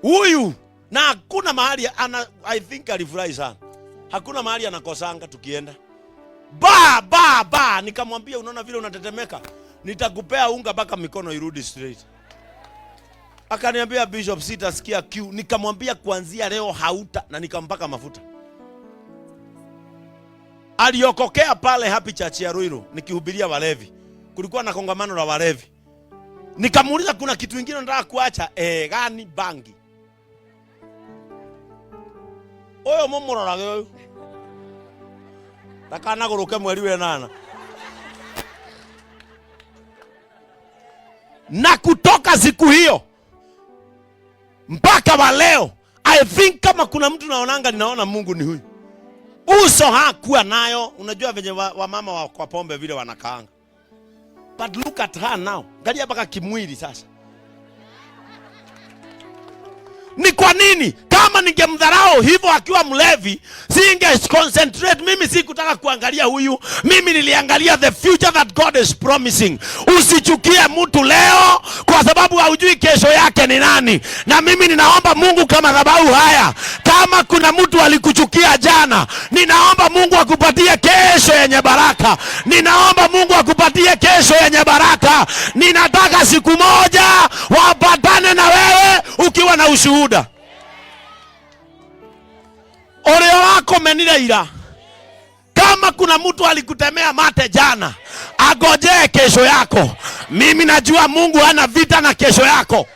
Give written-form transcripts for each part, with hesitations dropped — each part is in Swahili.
Huyu na hakuna mahali I think alifurahi sana. Hakuna mahali anakosanga tukienda. Nikamwambia unaona vile unatetemeka, nitakupea unga mpaka mikono irudi straight. Akaniambia Bishop sitasikia kiu. Nikamwambia kuanzia leo hauta, na nikampaka mafuta. Aliokokea pale Happy Church ya Ruiru nikihubiria walevi. Kulikuwa na kongamano la walevi. Nikamuuliza kuna kitu kingine nataka kuacha? Gani? Bangi. Oyo mumurorage oyo. Takana guruke mweri we nana. Na kutoka siku hiyo mpaka wa leo, I think kama kuna mtu naonanga ninaona Mungu ni huyu. Uso hakuwa nayo, unajua venye wa mama wa kwa pombe vile wanakaanga. But look at her now. Angalia mpaka kimwili sasa. Ni kwa nini? Kama ningemdharau hivyo akiwa mlevi, singe concentrate. Mimi si kutaka kuangalia huyu. Mimi niliangalia the future that God is promising. Usichukie mtu leo kwa sababu haujui kesho yake ni nani. Na mimi ninaomba Mungu kama madhabahu haya, kama kuna mtu alikuchukia jana, ninaomba Mungu akupatie kesho yenye baraka. Ninaomba Mungu akupatie kesho yenye baraka. Ninataka siku moja wapatane na wewe ukiwa na ushuhuda. Ole wako menileira. Kama kuna mtu alikutemea mate jana, agojee kesho yako. Mimi najua Mungu hana vita na kesho yako.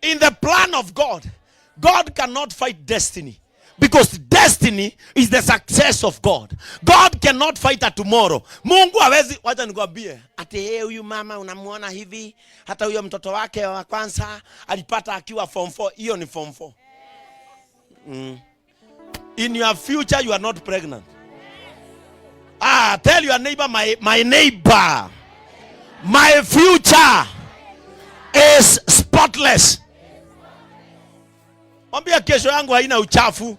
In the plan of God, God cannot fight destiny. Because destiny is the success of God. God cannot fight a tomorrow. Mungu hawezi, wacha nikwambie, ati huyu mama unamuona hivi, hata huyo mtoto wake wa kwanza alipata akiwa form 4. Hiyo ni form 4. In your future you are not pregnant. Tell your neighbor, my neighbor, my future is spotless. Mwambie kesho yangu haina uchafu.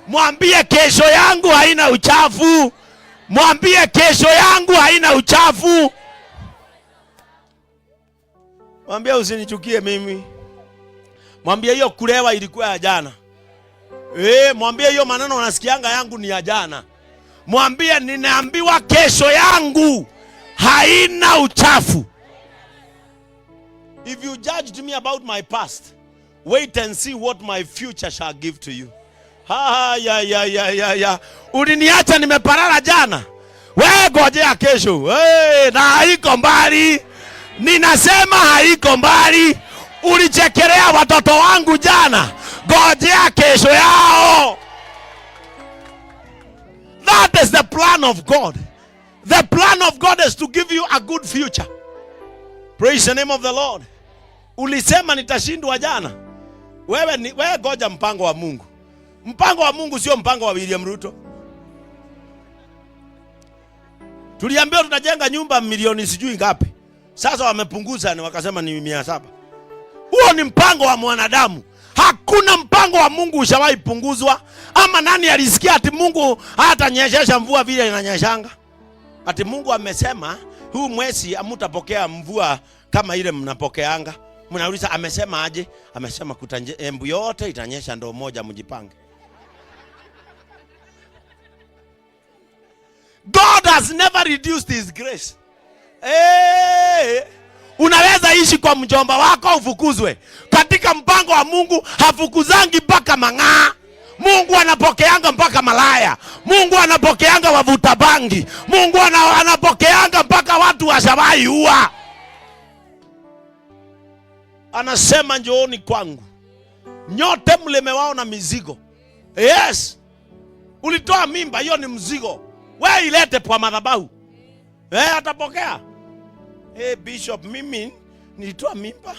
Mwambie kesho yangu haina uchafu. Mwambie kesho yangu haina uchafu. Mwambie usinichukie mimi. Mwambie hiyo kulewa ilikuwa ya jana. Mwambie hiyo maneno unasikianga yangu ni ya jana. Mwambie ninaambiwa kesho yangu haina uchafu. If you judged me about my past, wait and see what my future shall give to you. Uliniacha nimeparara jana. Wewe ngojea kesho. Na haiko mbali. Ninasema haiko mbali. Ulichekelea watoto wangu jana. Ngojea kesho yao. That is the plan of God. The plan of God is to give you a good future. Praise the name of the Lord. Ulisema nitashindwa jana. Wewe ngoja mpango wa Mungu. Mpango wa Mungu sio mpango wa William Ruto. Tuliambiwa tutajenga nyumba milioni sijui ngapi. Sasa wamepunguza, wakasema ni 700. Huo ni mpango wa mwanadamu. Hakuna mpango wa Mungu ushawahi punguzwa. Ama nani alisikia ati Mungu hatanyeshesha mvua vile inanyeshanga? Ati Mungu amesema huu mwezi hamtapokea mvua kama ile mnapokeanga. Mnauliza amesema aje? Amesema embu yote itanyesha ndo moja mjipange. God has never reduced his grace. Unaweza ishi kwa mjomba wako ufukuzwe. Katika mpango wa Mungu hafukuzangi mpaka mang'aa. Mungu anapokeanga mpaka malaya. Mungu anapokeanga wavuta bangi. Mungu anapokeanga mpaka watu washawahi ua. Anasema njooni kwangu nyote mlemewao na mizigo. Yes. Ulitoa mimba, hiyo ni mzigo. Wewe ilete kwa madhabahu. Atapokea. Bishop, mimi nilitoa mimba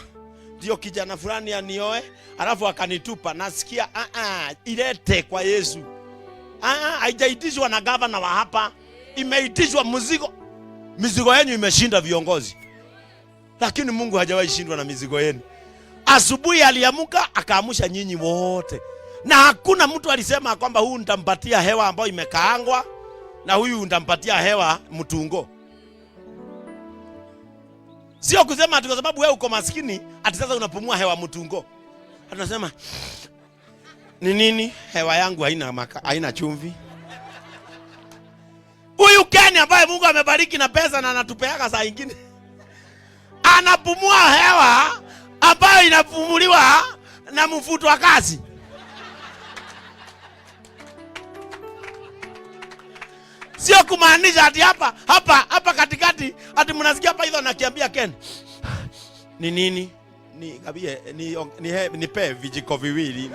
ndio kijana fulani anioe, alafu akanitupa. Nasikia ilete kwa Yesu. Haijaitishwa na gavana wa hapa. Imeitishwa mzigo. Mizigo yenu imeshinda viongozi. Lakini Mungu hajawahi shindwa na mizigo yenu. Asubuhi aliamuka akaamusha nyinyi wote. Na hakuna mtu alisema kwamba huyu nitampatia hewa ambayo imekaangwa na huyu nitampatia hewa mtungo. Sio kusema ati kwa sababu wewe uko maskini ati sasa unapumua hewa mtungo. Anasema ni nini? Hewa yangu haina chumvi. Huyu Ken ambaye Mungu amebariki na pesa na anatupeaga saa nyingine, anapumua hewa ambayo inapumuliwa na mfuto wa kazi. Sio kumaanisha ati hapa katikati ati mnasikia hapa hizo nakiambia Ken ni nini? Nipe vijiko viwili.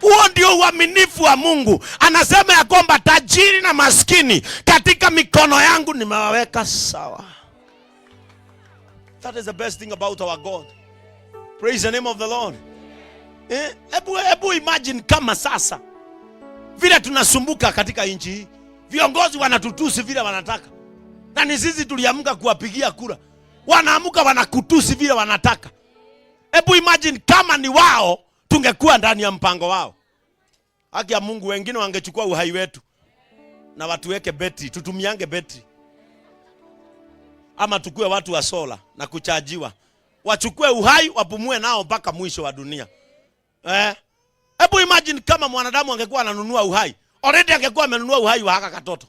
Huo ndio uaminifu wa Mungu. Anasema ya kwamba tajiri na maskini katika mikono yangu nimewaweka sawa. That is the best thing about our God. Praise the name of the Lord. Ebu imagine kama sasa vile tunasumbuka katika nchi hii. Viongozi wanatutusi vile wanataka. Na ni sisi tuliamka kuwapigia kura. Wanaamuka wanakutusi vile wanataka. Ebu imagine kama ni wao tungekuwa ndani ya mpango wao. Haki ya Mungu, wengine wangechukua uhai wetu na watuweke betri, tutumiange betri. Ama tukue watu wa sola na kuchajiwa. Wachukue uhai wapumue nao mpaka mwisho wa dunia. Ebu imagine kama mwanadamu angekuwa ananunua uhai. Already angekuwa amenunua uhai wa haka katoto.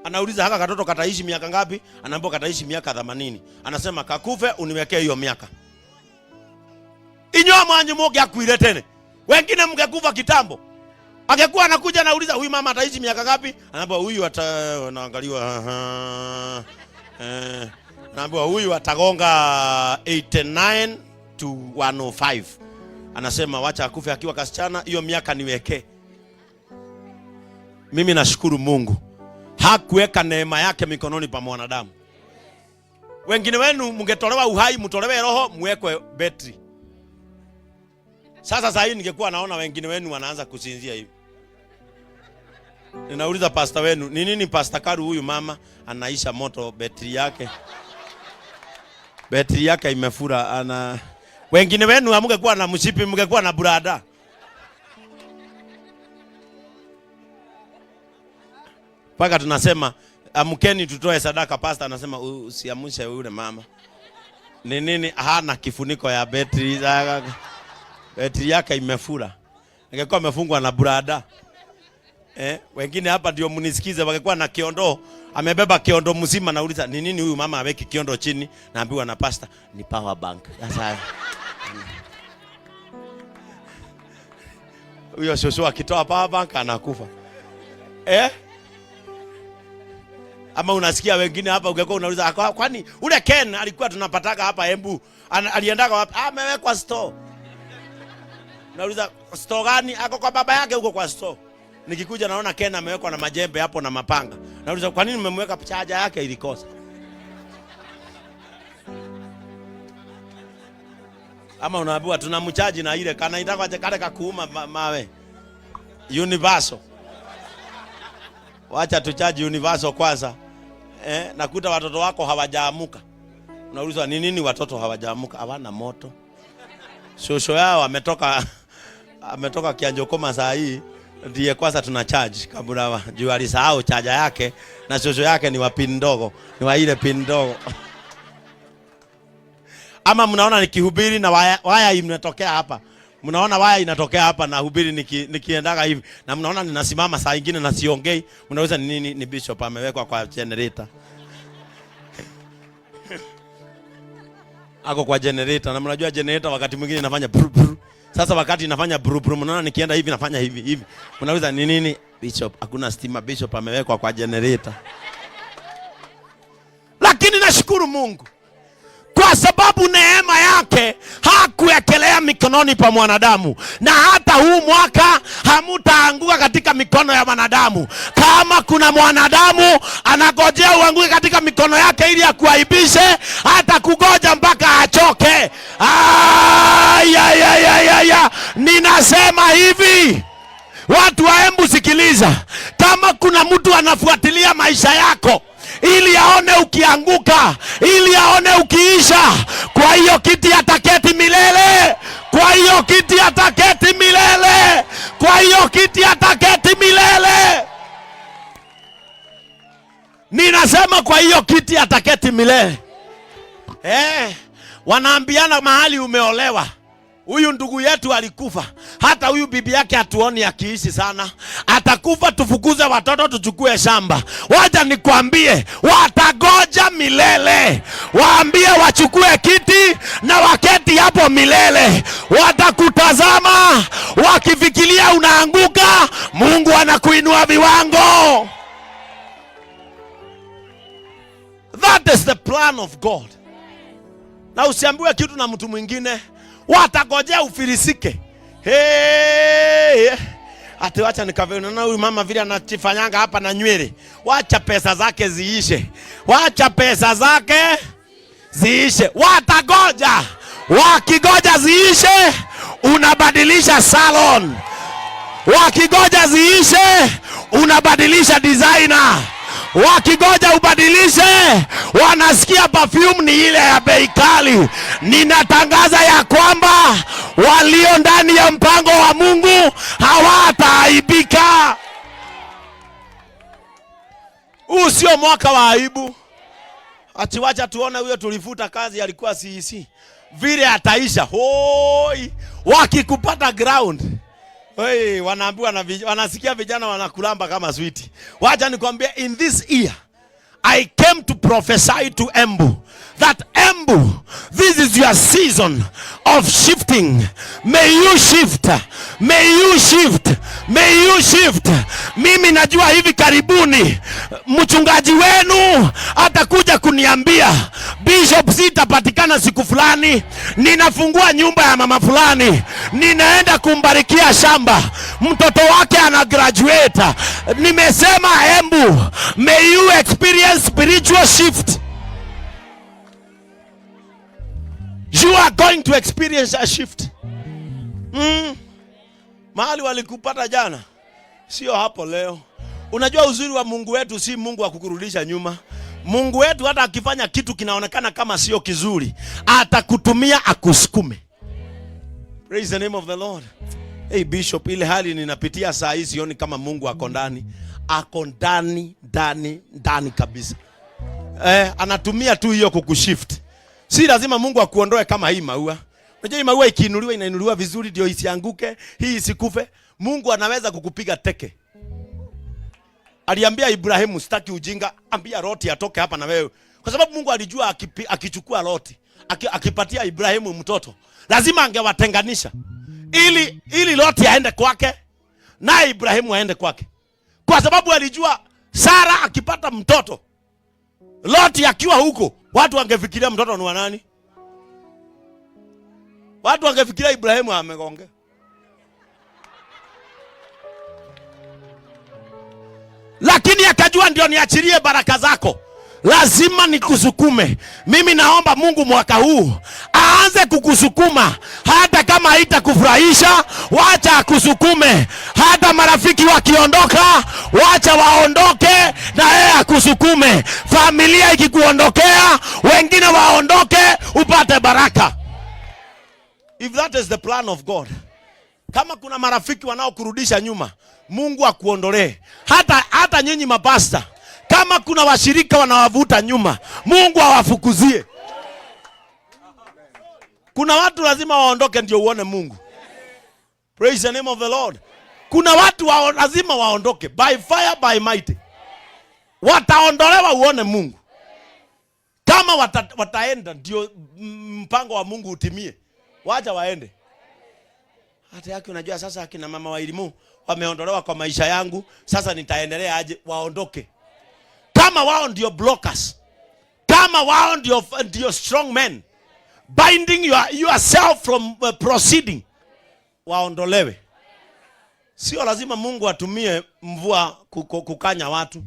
Anauliza haka katoto kataishi miaka ngapi? Anaambiwa kataishi miaka 80. Anasema kakufe uniwekee hiyo miaka. Inyoa mwanyu moge akuile tene. Wengine mngekufa kitambo. Angekuwa anakuja anauliza huyu mama ataishi miaka ngapi? Anaambiwa huyu anaangaliwa anaambiwa huyu atagonga 89 to 105. Anasema wacha akufe akiwa kasichana, hiyo miaka niwekee. Mimi nashukuru Mungu hakuweka neema yake mikononi pa mwanadamu. Wengine wenu mngetolewa uhai, mtolewe roho, muwekwe betri. Sasa hii ningekuwa naona wengine wenu wanaanza kusinzia hivi. Ninauliza pastor wenu, ni nini Pastor Karu huyu mama anaisha moto betri yake? Betri yake imefura. Wengine wenu hamngekuwa na mshipi, mngekuwa na burada. Paka tunasema amkeni tutoe sadaka. Pastor anasema usiamshe yule mama. Ni nini? Hana kifuniko ya betri. Betri yake imefura. Angekuwa amefungwa na burada. Wengine hapa ndio mnisikize, wangekuwa na kiondo, amebeba kiondo mzima, nauliza ni nini huyu mama aweki kiondo chini? Naambiwa na pastor ni power bank. Sasa huyo shosho akitoa power bank anakufa. Ama unasikia wengine hapa ungekuwa unauliza kwani ule Ken alikuwa tunapataka hapa Embu aliendaga wapi? Amewekwa store. Nauliza store gani? Ako kwa baba yake huko kwa store. Nikikuja naona Ken amewekwa na majembe hapo na mapanga. Nauliza kwa nini mmemweka chaja yake ilikosa? Ama unaambiwa tunamchaji na ile kana itaka kale kakuuma mawe. Universal. Wacha tuchaji Universal kwanza. Nakuta watoto wako hawajaamuka. Unauliza ni nini watoto hawajaamuka? Hawana moto. Shosho yao ametoka Kianjokoma saa hii. Ndiye kwanza tunacharge kabla juu alisahau chaja yake, na shosho yake ni wa pin ndogo, ni wa ile pin ndogo. Ama mnaona nikihubiri na waya inatokea hapa. Mnaona waya inatokea hapa na hubiri nikiendaga hivi. Na mnaona ninasimama saa nyingine na siongei. Mnaweza nini? Ni bishop amewekwa kwa generator. Ako kwa generator, na mnajua generator wakati mwingine inafanya brr brr. Sasa wakati inafanya brr brr, mnaona nikienda hivi nafanya hivi. Mnaweza ni nini? Bishop, hakuna stima, bishop amewekwa kwa generator. Lakini nashukuru Mungu kwa sababu neema yake hakuwekelea mikononi pa mwanadamu. Na hata huu mwaka hamutaanguka katika mikono ya wanadamu. Kama kuna mwanadamu anagojea uanguke katika mikono yake ili akuaibishe, hata kugoja mpaka achoke. Ninasema hivi, watu wa Embu sikiliza. Kama kuna mtu anafuatilia maisha yako ili aone ukianguka, ili aone ukiisha, kwa hiyo kiti ataketi milele. Kwa hiyo kiti ataketi milele. Kwa hiyo kiti ataketi milele. Ninasema kwa hiyo kiti ataketi milele. Wanaambiana mahali umeolewa, Huyu ndugu yetu alikufa. Hata huyu bibi yake hatuoni akiishi sana. Atakufa, tufukuze watoto tuchukue shamba. Wacha nikwambie, watagoja milele. Waambie wachukue kiti na waketi hapo milele. Watakutazama wakifikiria unaanguka, Mungu anakuinua viwango. That is the plan of God. Na usiambiwe kitu na mtu mwingine. Watagojea ufilisike. Ati wacha nikaviona na huyu mama vile anachifanyanga hapa na nywele. Wacha pesa zake ziishe. Wacha pesa zake ziishe. Watagoja. Wakigoja ziishe, unabadilisha salon. Wakigoja ziishe, unabadilisha designer. Wakigoja ubadilishe, wanasikia perfume ni ile ya bei kali. Ninatangaza ya kwamba walio ndani ya mpango wa Mungu hawataaibika. Huu sio mwaka wa aibu. Atiwacha tuone huyo tulifuta kazi alikuwa CEC. Vile ataisha. Hoi, wakikupata ground. Hey, wanaambiwa na wanasikia vijana wanakulamba kama sweet. Wacha nikwambie, in this year I came to prophesy to Embu that Embu, this is your season of shifting. May you shift. May you shift. May you shift. Mimi najua hivi karibuni mchungaji wenu atakuja kuniambia, Bishop, sitapatikana siku fulani, ninafungua nyumba ya mama fulani, ninaenda kumbarikia shamba, mtoto wake ana graduate. Nimesema Embu, may you experience spiritual shift. You are going to experience a shift. Mahali walikupata jana, sio hapo leo. Unajua uzuri wa Mungu wetu, si Mungu wa kukurudisha nyuma. Mungu wetu hata akifanya kitu kinaonekana kama sio kizuri, atakutumia akusukume. Praise the name of the Lord. Hey Bishop, ile hali ninapitia saa hizi sioni kama Mungu ako ndani. Ako ndani kabisa. Anatumia tu hiyo kukushift. Si lazima Mungu akuondoe kama hii maua. Unajua hii maua ikiinuliwa inainuliwa vizuri ndio isianguke, hii isikufe. Mungu anaweza kukupiga teke. Aliambia Ibrahimu, sitaki ujinga, ambia Loti atoke hapa na wewe. Kwa sababu Mungu alijua akichukua Loti, akipatia Ibrahimu mtoto, lazima angewatenganisha. Ili Loti aende kwake na Ibrahimu aende kwake. Kwa sababu alijua Sara akipata mtoto, Loti akiwa huko, watu wangefikiria mtoto ni wa nani? Watu wangefikiria Ibrahimu amegonga. Lakini akajua ndio niachilie baraka zako, lazima nikusukume. Mimi naomba Mungu mwaka huu aanze kukusukuma, hata kama haitakufurahisha, wacha akusukume. Hata marafiki wakiondoka, wacha waondoke na yeye akusukume. Familia ikikuondokea, wengine waondoke, upate baraka. If that is the plan of God. Kama kuna marafiki wanaokurudisha nyuma, Mungu akuondolee. Hata nyinyi mapasta, kama kuna washirika wanawavuta nyuma, Mungu awafukuzie. Kuna watu lazima waondoke ndio uone Mungu. Praise the name of the Lord. Kuna watu lazima waondoke by fire by might. Wataondolewa uone Mungu. Kama wataenda ndio mpango wa Mungu utimie. Wacha waende. Hata yake unajua sasa akina mama wa elimu wameondolewa kwa maisha yangu, sasa nitaendelea aje? Waondoke. Kama wao ndio blockers, kama wao ndio strong men binding yourself from proceeding, waondolewe. Sio lazima Mungu atumie mvua kukanya watu.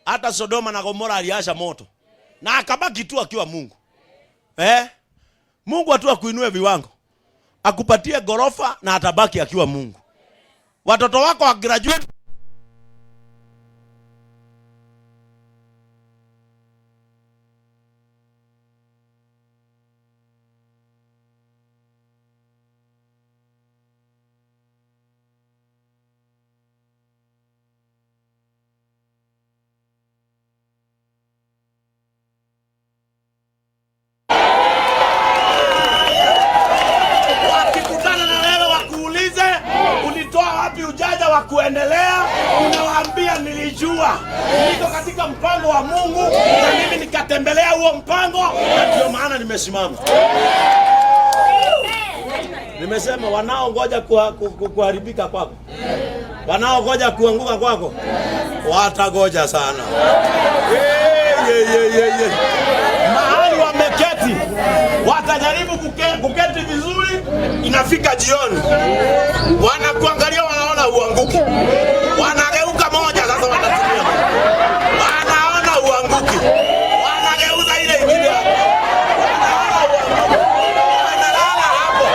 Hata Sodoma na Gomora aliasha moto na akabaki tu akiwa Mungu. Mungu atu akuinue viwango, akupatie gorofa na atabaki akiwa Mungu. Watoto wako wa graduate wa kuendelea, unawaambia nilijua niko katika mpango wa Mungu na mimi nikatembelea huo mpango, na ndio maana nimesimama. Nimesema wanaongoja kuharibika kwako, wanaongoja kuanguka kwako, watagoja sana. Mahali wameketi, watajaribu kuketi vizuri, inafika jioni wanakuangalia, wanaona uanguki, wanageuka moja, sasa wanatumia, wanaona uanguki, wanageuza ile ingine, wanaona uanguki, wanalala hapo,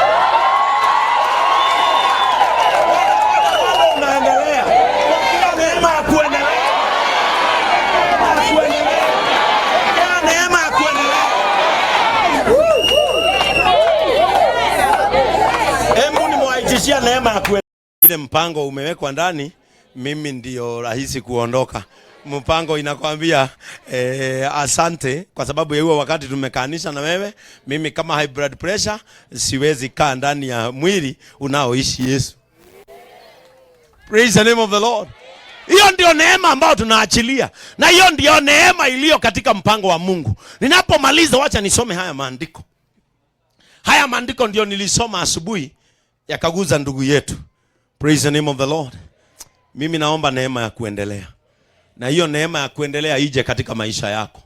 unaendelea kwa neema ya kuendelea. Neema ya kuendelea. Ile mpango umewekwa ndani, mimi ndio rahisi kuondoka. Mpango inakwambia asante kwa sababu ya huo wakati tumekaanisha na wewe. Mimi kama high blood pressure siwezi kaa ndani ya mwili unaoishi Yesu. Praise the name of the Lord. Hiyo ndio neema ambayo tunaachilia, na hiyo ndio neema iliyo katika mpango wa Mungu. Ninapomaliza wacha nisome haya maandiko. Haya maandiko ndio nilisoma asubuhi, yakaguza ndugu yetu. Praise the name of the Lord. Mimi naomba neema ya kuendelea, na hiyo neema ya kuendelea ije katika maisha yako.